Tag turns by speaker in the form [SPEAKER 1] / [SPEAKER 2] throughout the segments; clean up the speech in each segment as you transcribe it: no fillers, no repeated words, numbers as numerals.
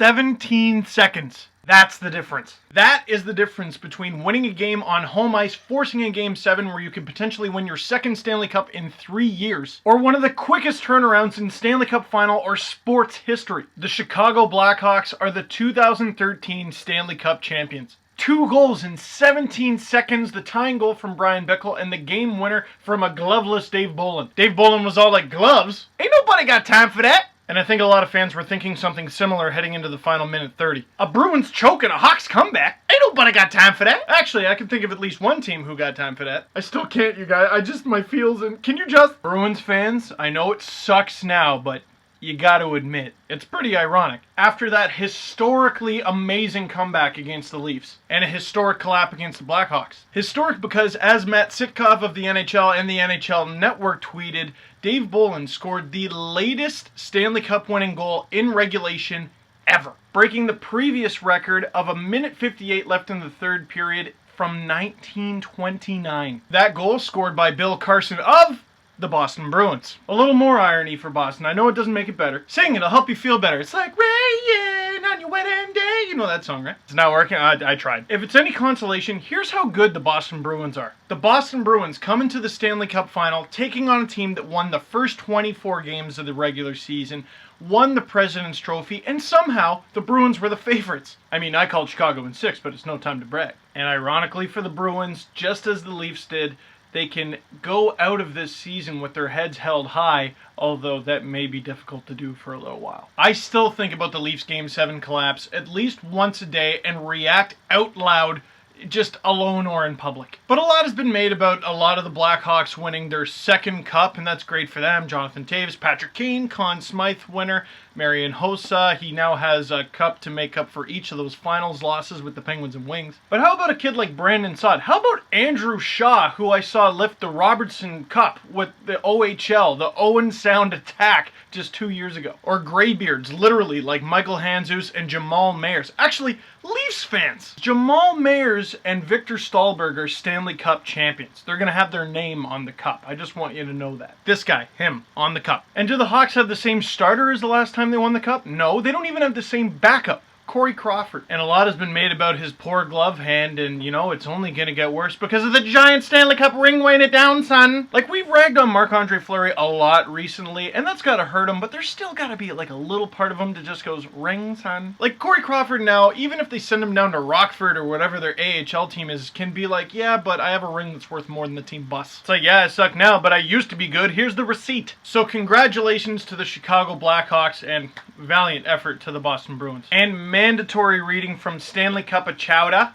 [SPEAKER 1] 17 seconds. That's the difference. That is the difference between winning a game on home ice, forcing a Game 7 where you could potentially win your second Stanley Cup in 3 years, or one of the quickest turnarounds in Stanley Cup final or sports history. The Chicago Blackhawks are the 2013 Stanley Cup champions. 2 goals in 17 seconds, the tying goal from Brian Bickle, and the game winner from a gloveless Dave Bolin. Dave Bolin was all like, gloves? Ain't nobody got time for that! And I think a lot of fans were thinking something similar heading into the final minute 30. A Bruins choke and a Hawks comeback? Ain't nobody got time for that. Actually, I can think of at least one team who got time for that. I still can't, you guys. My feels and... Can you just... Bruins fans, I know it sucks now, but you gotta admit, it's pretty ironic. After that historically amazing comeback against the Leafs, and a historic collapse against the Blackhawks. Historic because, as Matt Sitkov of the NHL and the NHL Network tweeted, Dave Bolin scored the latest Stanley Cup winning goal in regulation ever, breaking the previous record of 1:58 left in the third period from 1929. That goal scored by Bill Carson of the Boston Bruins. A little more irony for Boston. I know it doesn't make it better. Sing it, it'll help you feel better. It's like rain on your wedding day. You know that song, right? It's not working. I tried. If it's any consolation, here's how good the Boston Bruins are. The Boston Bruins come into the Stanley Cup final taking on a team that won the first 24 games of the regular season, won the President's Trophy, and somehow the Bruins were the favorites. I mean, I called Chicago in 6, but it's no time to brag. And ironically for the Bruins, just as the Leafs did, they can go out of this season with their heads held high, although that may be difficult to do for a little while. I still think about the Leafs Game 7 collapse at least once a day and react out loud, just alone or in public. But a lot has been made about a lot of the Blackhawks winning their second cup, and that's great for them. Jonathan Toews, Patrick Kane, Conn Smythe winner, Marian Hossa. He now has a cup to make up for each of those finals losses with the Penguins and Wings. But how about a kid like Brandon Saad? How about Andrew Shaw, who I saw lift the Robertson Cup with the OHL, the Owen Sound Attack, just 2 years ago? Or graybeards, literally, like Michael Handzus and Jamal Mayers. Actually, Leafs fans. Jamal Mayers and Victor Stahlberg are Stanley Cup champions. They're going to have their name on the cup. I just want you to know that. This guy, him, on the cup. And do the Hawks have the same starter as the last time they won the cup? No, they don't even have the same backup. Corey Crawford. And a lot has been made about his poor glove hand, and you know, it's only going to get worse because of the giant Stanley Cup ring weighing it down, son. Like, we've ragged on Marc-Andre Fleury a lot recently, and that's got to hurt him, but there's still got to be like a little part of him that just goes, ring, son. Like, Corey Crawford now, even if they send him down to Rockford or whatever their AHL team is, can be like, yeah, but I have a ring that's worth more than the team bus. It's like, yeah, I suck now, but I used to be good. Here's the receipt. So congratulations to the Chicago Blackhawks, and valiant effort to the Boston Bruins. And mandatory reading from Stanley Cup Chowda,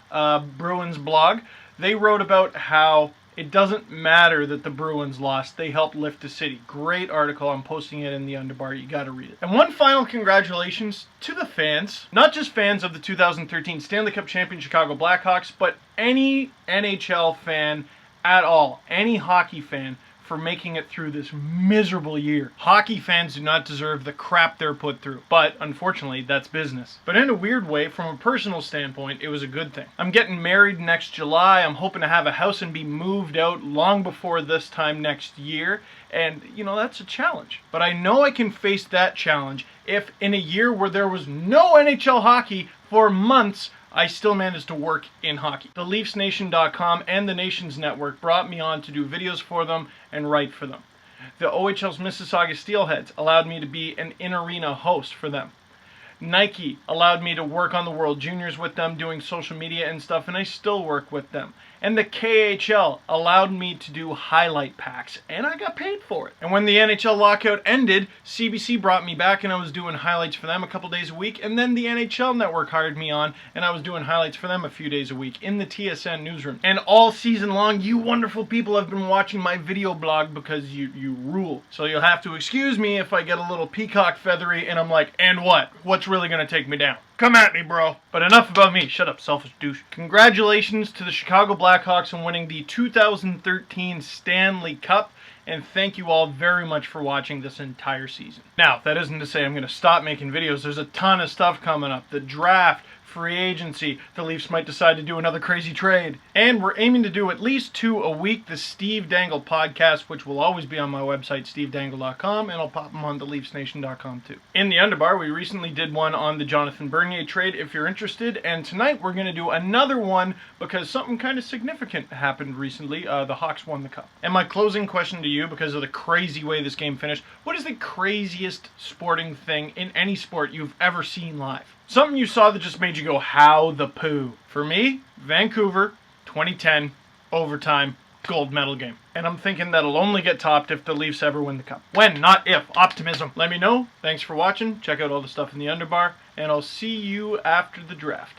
[SPEAKER 1] Bruins Blog. They wrote about how it doesn't matter that the Bruins lost. They helped lift the city. Great article. I'm posting it in the underbar. You gotta read it. And one final congratulations to the fans. Not just fans of the 2013 Stanley Cup champion Chicago Blackhawks, but any NHL fan at all. Any hockey fan, for making it through this miserable year. Hockey fans do not deserve the crap they're put through, but unfortunately that's business. But in a weird way, from a personal standpoint, it was a good thing. I'm getting married next July. I'm hoping to have a house and be moved out long before this time next year, and you know, that's a challenge. But I know I can face that challenge if in a year where there was no NHL hockey for months, I still managed to work in hockey. The LeafsNation.com and the Nations Network brought me on to do videos for them and write for them. The OHL's Mississauga Steelheads allowed me to be an in-arena host for them. Nike allowed me to work on the World Juniors with them, doing social media and stuff, and I still work with them. And the KHL allowed me to do highlight packs, and I got paid for it. And when the NHL lockout ended, CBC brought me back, and I was doing highlights for them a couple days a week, and then the NHL Network hired me on, and I was doing highlights for them a few days a week in the TSN newsroom. And all season long, you wonderful people have been watching my video blog because you rule. So you'll have to excuse me if I get a little peacock feathery, and I'm like, and what? What's really going to take me down? Come at me, bro. But enough about me. Shut up, selfish douche. Congratulations to the Chicago Blackhawks on winning the 2013 Stanley Cup. and thank you all very much for watching this entire season. Now, that isn't to say I'm going to stop making videos. There's a ton of stuff coming up. The draft, free agency, the Leafs might decide to do another crazy trade, and we're aiming to do at least 2 a week. The Steve Dangle podcast, which will always be on my website, stevedangle.com, and I'll pop them on theleafsnation.com too. In the Underbar, we recently did one on the Jonathan Bernier trade, if you're interested, and tonight we're going to do another one because something kind of significant happened recently. The Hawks won the Cup. And my closing question to you, because of the crazy way this game finished, what is the craziest sporting thing in any sport you've ever seen live? Something you saw that just made you go, how the poo? For me, Vancouver, 2010, overtime, gold medal game. And I'm thinking that'll only get topped if the Leafs ever win the Cup. When, not if. Optimism. Let me know. Thanks for watching. Check out all the stuff in the Underbar, and I'll see you after the draft.